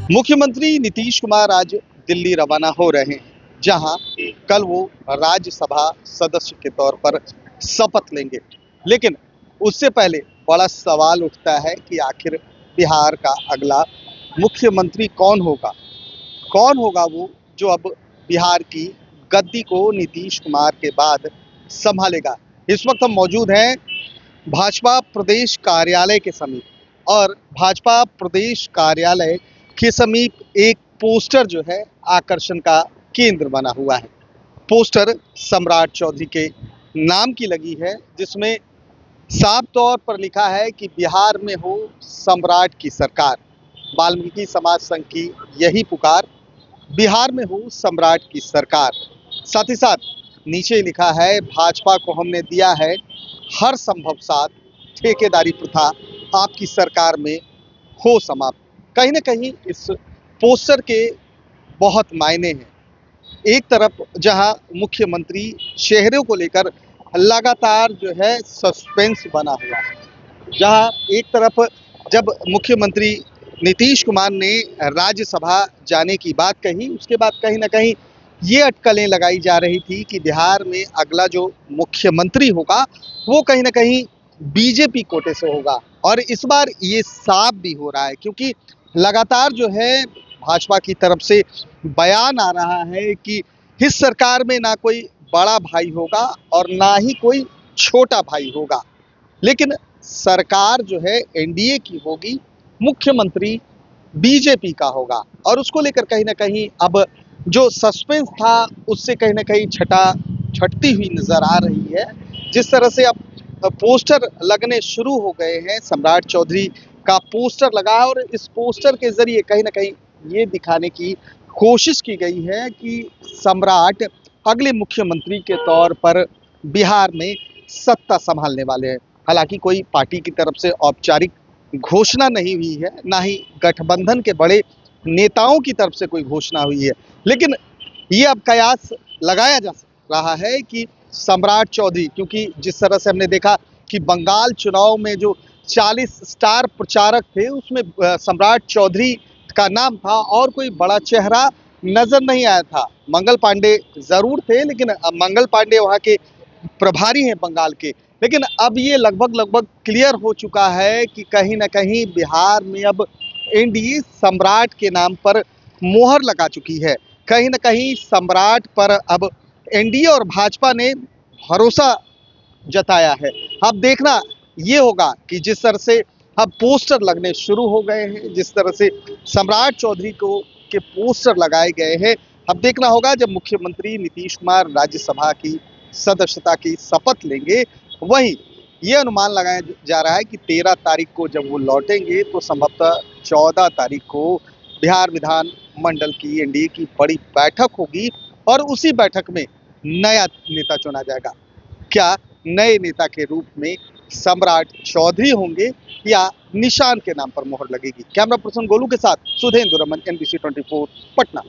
मुख्यमंत्री नीतीश कुमार आज दिल्ली रवाना हो रहे हैं, जहां कल वो राज्यसभा सदस्य के तौर पर शपथ लेंगे। लेकिन उससे पहले बड़ा सवाल उठता है कि आखिर बिहार का अगला मुख्यमंत्री कौन होगा? कौन होगा वो जो अब बिहार की गद्दी को नीतीश कुमार के बाद संभालेगा? इस वक्त हम मौजूद हैं भाजपा प्रदेश कार्यालय के समीप, और भाजपा प्रदेश कार्यालय के समीप एक पोस्टर जो है आकर्षण का केंद्र बना हुआ है। पोस्टर सम्राट चौधरी के नाम की लगी है, जिसमें साफ तौर पर लिखा है कि बिहार में हो सम्राट की सरकार। वाल्मीकि समाज संघ की यही पुकार, बिहार में हो सम्राट की सरकार। साथ ही साथ नीचे लिखा है, भाजपा को हमने दिया है हर संभव साथ, ठेकेदारी प्रथा आपकी सरकार में हो समाप्त। कहीं ना कहीं इस पोस्टर के बहुत मायने हैं। एक तरफ जहां मुख्यमंत्री शहरों को लेकर लगातार जो है सस्पेंस बना हुआ है, जहां एक तरफ जब मुख्यमंत्री नीतीश कुमार ने राज्यसभा जाने की बात कही, उसके बाद कहीं ना कहीं ये अटकलें लगाई जा रही थी कि बिहार में अगला जो मुख्यमंत्री होगा वो कहीं ना कहीं बीजेपी कोटे से होगा। और इस बार ये साफ भी हो रहा है, क्योंकि लगातार जो है भाजपा की तरफ से बयान आ रहा है कि इस सरकार में ना कोई बड़ा भाई होगा और ना ही कोई छोटा भाई होगा, लेकिन सरकार जो है एनडीए की होगी, मुख्यमंत्री बीजेपी का होगा। और उसको लेकर कहीं ना कहीं अब जो सस्पेंस था उससे कहीं ना कहीं छटती हुई नजर आ रही है। जिस तरह से अब पोस्टर लगने शुरू हो गए हैं, सम्राट चौधरी का पोस्टर लगा है, और इस पोस्टर के जरिए कहीं ना कहीं ये दिखाने की कोशिश की गई है कि सम्राट अगले मुख्यमंत्री के तौर पर बिहार में सत्ता संभालने वाले हैं। हालांकि कोई पार्टी की तरफ से औपचारिक घोषणा नहीं हुई है, ना ही गठबंधन के बड़े नेताओं की तरफ से कोई घोषणा हुई है, लेकिन ये अब कयास लगाया जा रहा है कि सम्राट चौधरी, क्योंकि जिस तरह से हमने देखा कि बंगाल चुनाव में जो 40 स्टार प्रचारक थे उसमें सम्राट चौधरी का नाम था, और कोई बड़ा चेहरा नजर नहीं आया था। मंगल पांडे जरूर थे, लेकिन मंगल पांडे वहाँ के प्रभारी हैं बंगाल के। लेकिन अब ये लगभग क्लियर हो चुका है कि कहीं ना कहीं बिहार में अब एनडीए सम्राट के नाम पर मोहर लगा चुकी है। कहीं ना कहीं सम्राट पर अब एनडीए और भाजपा ने भरोसा जताया है। अब देखना ये होगा कि जिस तरह से अब पोस्टर लगने शुरू हो गए हैं, जिस तरह से सम्राट चौधरी को के पोस्टर लगाए गए हैं, अब देखना होगा जब मुख्यमंत्री नीतीश कुमार राज्यसभा की सदस्यता की शपथ लेंगे। वहीं ये अनुमान लगाया जा रहा है कि 13 तारीख को जब वो लौटेंगे तो संभवतः 14 तारीख को बिहार विधान मंडल की एनडीए की बड़ी बैठक होगी, और उसी बैठक में नया नेता चुना जाएगा। क्या नए नेता के रूप में सम्राट चौधरी होंगे या निशान के नाम पर मोहर लगेगी? कैमरा पर्सन गोलू के साथ सुधेंद्र रमन, NBC 24 पटना।